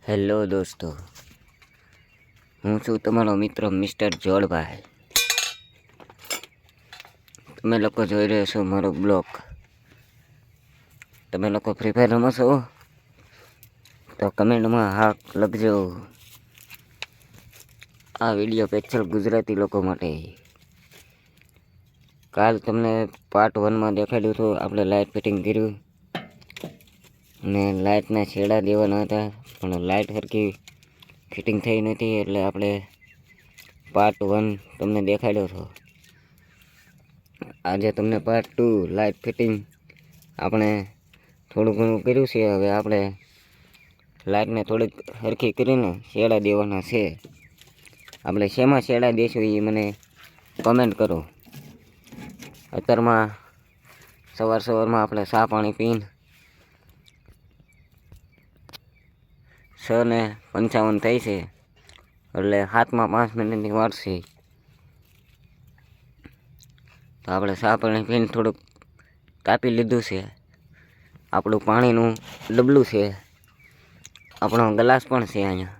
Hello દોસ્તો, હું છું તમારો મિત્ર મિસ્ટર જોડભાઈ. તમે લોકો જોઈ રહ્યા છો મારો બ્લોગ. તમે લોકો ફ્રી ફાયર રમો છો તો કમેન્ટમાં હા લખજો. આ વિડીયો સ્પેશિયલ ગુજરાતી લોકો માટે. કાલ તમને પાર્ટ 1માં દેખાડ્યું હતું. આપણે લાઇટ ફિટિંગ કર્યું અને લાઇટના છેડા દેવાના હતા, પણ લાઇટ સરખી ફિટિંગ થઈ નથી, એટલે આપણે પાર્ટ 1 તમને દેખાડ્યો હતો. આજે તમને પાર્ટ 2 લાઇટ ફિટિંગ આપણે થોડું ઘણું કર્યું છે. હવે આપણે લાઇટને થોડીક સરખી કરીને છેડા દેવાના છે. આપણે શેમાં છેડા દઈશું એ મને કમેન્ટ કરો. અત્યારમાં સવારમાં આપણે ચા પાણી પીને 6:55 થઈ છે, એટલે 7માં 5 મિનિટની વાર છે. તો આપણે ચા પાણી પીને થોડુંક તાપી લીધું છે. આપણું પાણીનું ડબલું છે, આપણો ગ્લાસ પણ છે. અહીંયા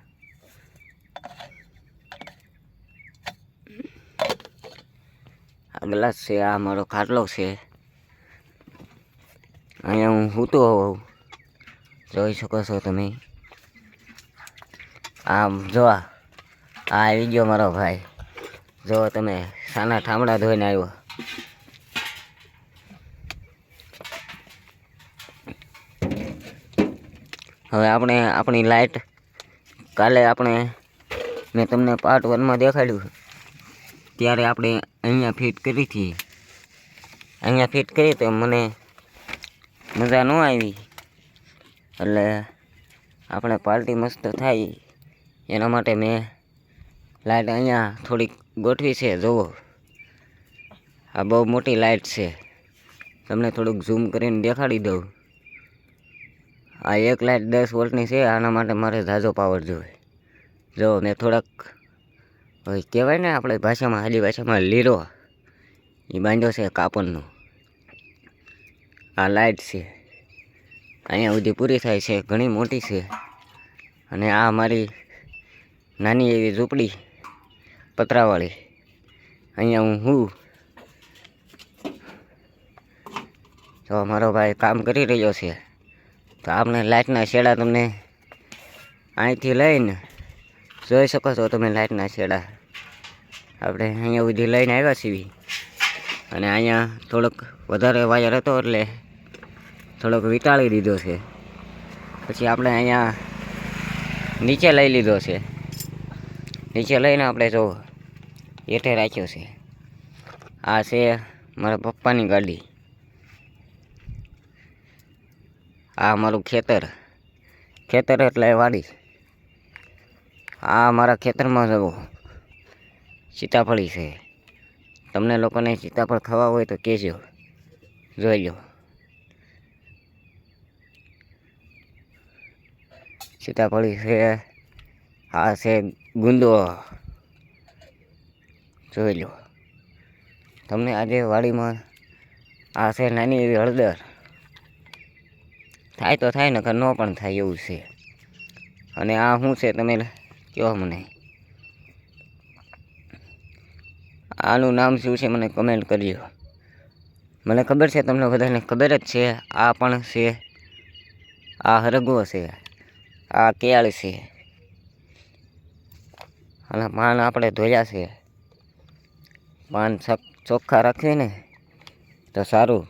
આ ગ્લાસ છે, આ મારો ખાટલો છે. અહીંયા હું સૂતો હોઉં, જોઈ શકો છો તમે. આમ જો આ આવી ગયો મારો ભાઈ. જો તમે સાના ઠામડા ધોઈને આવ્યો. હવે આપણે આપણી લાઇટ કાલે મેં તમને પાર્ટ 1માં દેખાડ્યું ત્યારે આપણે અહીંયા ફિટ કરી હતી. અહીંયા ફિટ કરી તો મને મજા ન આવી, એટલે આપણે પાર્ટી મસ્ત થાય એના માટે મેં લાઇટ અહીંયા થોડીક ગોઠવી છે. જુઓ, આ બહુ મોટી લાઇટ છે. તમને થોડુંક ઝૂમ કરીને દેખાડી દઉં. આ એક લાઇટ 10 વોલ્ટની છે. આના માટે મારે ઝાઝો પાવર જોઈએ. જો મેં થોડાક કહેવાય ને આપણે ભાષામાં, હાલી ભાષામાં, લીરો એ બાંધ્યો છે કાપડનો. આ લાઇટ છે, અહીંયા સુધી પૂરી થાય છે. ઘણી મોટી છે. અને આ મારી નાની એવી ઝૂંપડી પતરાવાળી. અહીંયા હું જો મારો ભાઈ કામ કરી રહ્યો છે. તો આપણે લાઇટના છેડા તમને અહીંથી લઈને જોઈ શકો છો તમે. લાઇટના છેડા આપણે અહીંયા સુધી લઈને આવ્યા છીએ. અને અહીંયા થોડોક વધારે વાયર હતો એટલે થોડોક વિટાળી દીધો છે. પછી આપણે અહીંયા નીચે લઈ લીધો છે. નીચે લઈને આપણે જો હેઠે રાખ્યો છે. આ છે મારા પપ્પાની ગાડી. આ મારું ખેતર એટલે વાડી. આ મારા ખેતરમાં જવો સીતાફળી છે. તમને લોકોને સીતાફળ ખાવા હોય તો કહેજો, જોઈ લો. સીતાફળી છે. આ છે ગુંદો, જોઈ લો. તમને આજે વાડીમાં આ છે નાની એવી હળદર. થાય તો થાય, નકર ન પણ થાય એવું છે. અને આ શું છે તમે કહો મને. આનું નામ શું છે મને કમેન્ટ કરજો. મને ખબર છે, તમને બધાને ખબર જ છે. આ પણ છે, આ હરગવો છે, આ કેળ છે. અને પાન આપણે ધોયા છે. પાન ચોખ્ખા રાખીએ ને તો સારું.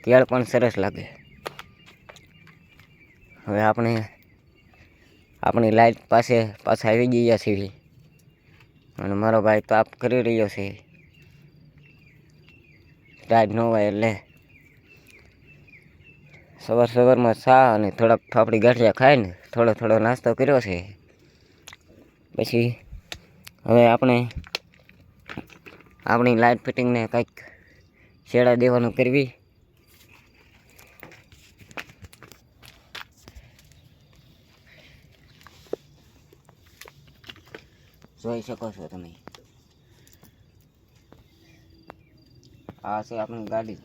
કેળ પણ સરસ લાગે. હવે આપણે આપણી લાઇટ પાસે પાછા આવી ગયા છીએ. અને મારો ભાઈ તાપ કરી રહ્યો છે. ટાઈટ ન હોય એટલે સવારમાં ચા અને થોડાક ફાફડી ગાંઠિયા ખાઈને થોડો નાસ્તો કર્યો છે. પછી હવે આપણે આપણી લાઇટ ફિટિંગને કંઈક છેડા દેવાનું કરવી. જોઈ શકો છો તમે. આ છે આપણી ગાડી.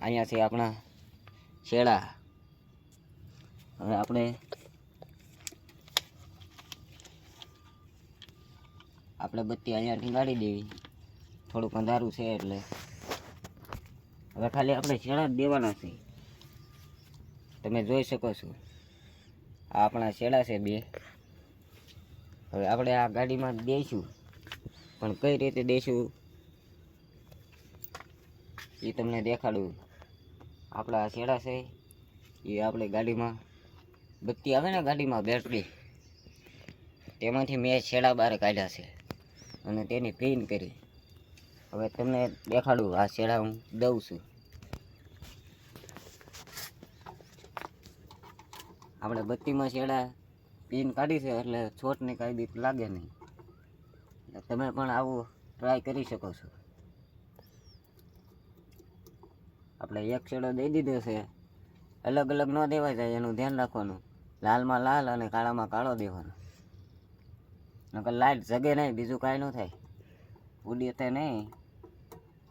અહીંયા છે આપણા છેડા. હવે આપણે આપણે બત્તી અહીંયાથી ગાળી દેવી, થોડુંક અંધારું છે એટલે. હવે ખાલી આપણે શેડા જ દેવાના છે. તમે જોઈ શકો છો આ આપણા શેડા છે 2. હવે આપણે આ ગાડીમાં દઈશું, પણ કઈ રીતે દઈશું એ તમને દેખાડું. આપણા શેડા છે એ આપણે ગાડીમાં બત્તી આવે ને ગાડીમાં બેટરી, તેમાંથી મેં શેડા બહાર કાઢ્યા છે અને તેની પિન કરી. હવે તમને દેખાડું આ શેડા હું દઉં છું. આપણે બત્તીમાં શેડા પિન કાઢી છે એટલે છોટને કાંઈ બીક લાગે નહીં. તમે પણ આવું ટ્રાય કરી શકો છો. આપણે એક શેડો દઈ દીધો છે, અલગ અલગ ન દેવાય જાય એનું ધ્યાન રાખવાનું. લાલમાં લાલ અને કાળામાં કાળો દેવાનો, નકર લાઇટ જગે નહીં, બીજું કાંઈ ન થાય. ઉડી તે નહીં,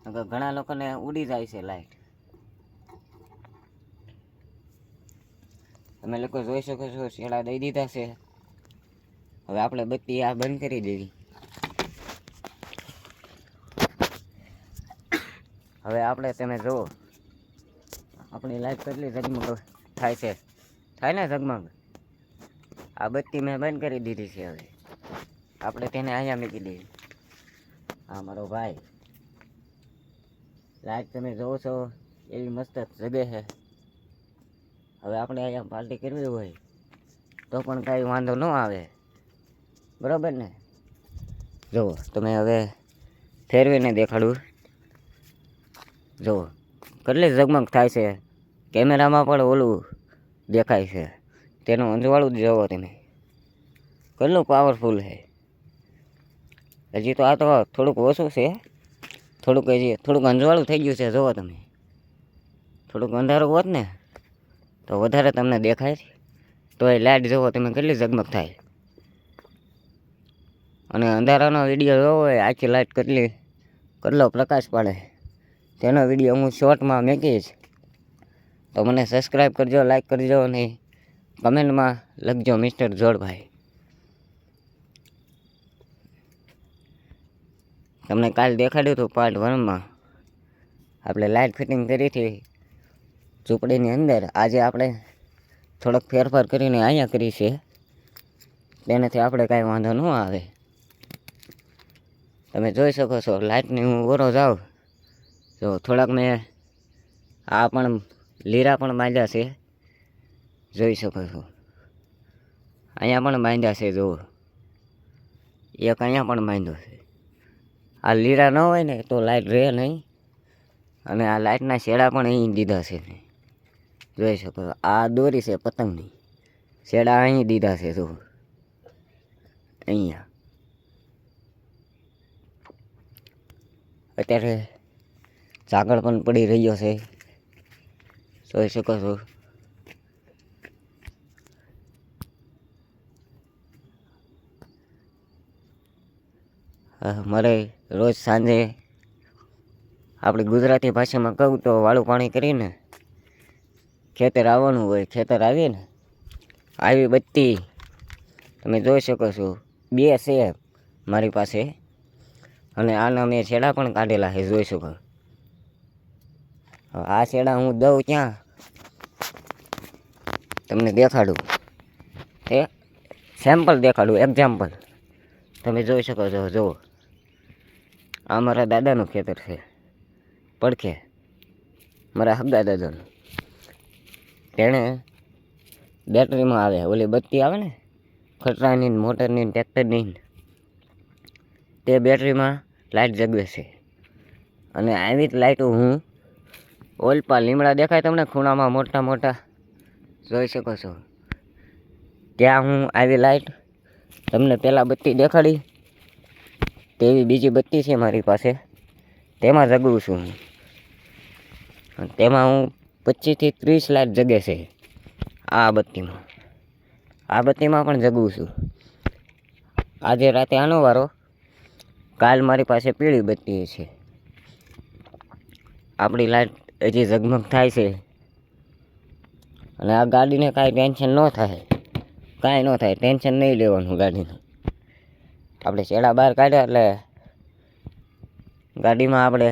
નકર ઘણા લોકોને ઉડી જાય છે લાઇટ. તમે લોકો જોઈ શકો છો શેડા દઈ દીધા છે. હવે આપણે બત્તી આ બંધ કરી દેવી. હવે આપણે તમે જુઓ આપણી લાઈટ કેટલી ઝગમગ થાય છે, થાય ને ઝગમગ. આ બત્તી મેં બંધ કરી દીધી છે. હવે આપણે તેને અહીંયા મૂકી દેવી. હા મારો ભાઈ, લાઈટ તમે જોવો છો એવી મસ્ત જગે છે. હવે આપણે અહીંયા પાર્ટી કરવી હોય તો પણ કાંઈ વાંધો ન આવે, બરાબર ને. જુઓ તમે હવે ફેરવીને દેખાડું. જુઓ કેટલી ઝગમગ થાય છે. કેમેરામાં પણ ઓલું દેખાય છે, તેનું અંજવાળું જ જુઓ તમે, કેટલું પાવરફુલ છે. હજી તો આ તો થોડુંક ઓછું છે, થોડુંક અંજવાળું થઈ ગયું છે. જુઓ તમે, થોડુંક અંધારું હોત ને તો વધારે તમને દેખાય. તો એ લાઇટ જુઓ તમે કેટલી ઝગમગ થાય. અને અંધારાનો વિડીયો જોવો હોય આખી લાઇટ કેટલો પ્રકાશ પાડે, તેનો વિડીયો હું શોર્ટમાં મૂકીશ. તો મને સબસ્ક્રાઈબ કરજો, લાઈક કરજો અને કમેન્ટમાં લખજો મિસ્ટર જોડભાઈ. તમને કાલ દેખાડ્યું હતું પાર્ટ 1માં આપણે લાઇટ ફિટિંગ કરી હતી ઝૂંપડીની અંદર. આજે આપણે થોડોક ફેરફાર કરીને અહીંયા કરી છે, તેનાથી આપણે કાંઈ વાંધો ન આવે. તમે જોઈ શકો છો લાઇટની હું ઓરો જાઉં તો થોડાક મેં આ પણ લીરા પણ બાંધ્યા છે, જોઈ શકો છો. અહીંયા પણ બાંધ્યા છે, જુઓ એક અહીંયા પણ બાંધ્યો છે. આ લીરા ન હોય ને તો લાઇટ રહે નહીં. અને આ લાઇટના શેડા પણ અહીં દીધા છે, જોઈ શકો છો. આ દોરી છે પતંગની, શેડા અહીં દીધા છે. જુઓ અહીંયા અત્યારે ઝાકળ પણ પડી રહ્યો છે, જોઈ શકો છો. મારે રોજ સાંજે આપણી ગુજરાતી ભાષામાં કહું તો વાળું પાણી કરીને ખેતર આવવાનું હોય. ખેતર આવીને આવી બત્તી તમે જોઈ શકો છો 2 છે મારી પાસે, અને આના મેં છેડા પણ કાઢેલા છે, જોઈ શકો. આ છેડા હું દઉં ક્યાં તમને દેખાડું, એ સેમ્પલ દેખાડું, એક્ઝામ્પલ. તમે જોઈ શકો છો. જુઓ આ મારા દાદાનું ખેતર છે, પડખે મારા હગા દાદાનું. તેણે બેટરીમાં આવે ઓલી બત્તી આવે ને ખટરાની મોટરની ટ્રેક્ટરની, તે બેટરીમાં લાઇટ જગવે છે. અને આવી જ લાઇટો હું ઓલપા લીમડા દેખાય તમને ખૂણામાં મોટા મોટા, જોઈ શકો છો. ત્યાં હું આવી લાઇટ તમને પહેલાં બત્તી દેખાડી તેવી બીજી બત્તી છે મારી પાસે, તેમાં જગવું છું હું. તેમાં હું 25 થી 30 લાઇટ જગે છે. આ બત્તીમાં પણ જગવું છું. આજે રાતે આનો વારો, કાલ મારી પાસે પીળી બત્તી છે. આપણી લાઇટ હજી ઝગમગ થાય છે. અને આ ગાડીને કાંઈ ટેન્શન ન થાય, ટેન્શન નહીં લેવાનું ગાડીનું. આપણે છેડા બહાર કાઢ્યા એટલે ગાડીમાં આપણે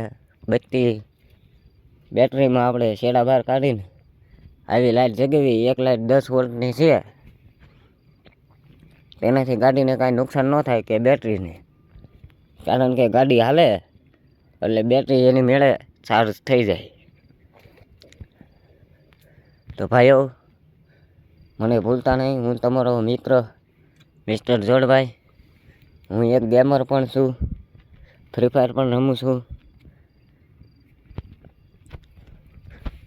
બત્તી બેટરીમાં આપણે છેડા બહાર કાઢીને આવી લાઇટ જગાવી. એક લાઇટ 10 વોલ્ટની છે. તેનાથી ગાડીને કાંઈ નુકસાન ન થાય કે બેટરીને, કારણ કે ગાડી હાલે એટલે બેટરી એની મેળે ચાર્જ થઈ જાય. તો ભાઈઓ, મને ભૂલતા નહીં, હું તમારો મિત્ર મિસ્ટર જોડભાઈ. હું એક ગેમર પણ છું, ફ્રી ફાયર પણ રમું છું.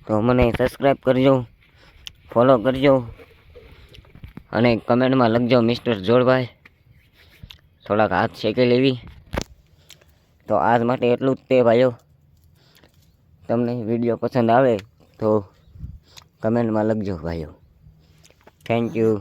તો મને સબસ્ક્રાઈબ કરજો, ફોલો કરજો અને કમેન્ટમાં લખજો મિસ્ટર જોડભાઈ. થોડાક હાથ શેકી લેવી. તો આજ માટે એટલું જ તે ભાઈઓ. તમને વિડીયો પસંદ આવે તો કમેન્ટમાં લખજો ભાઈઓ. Thank you.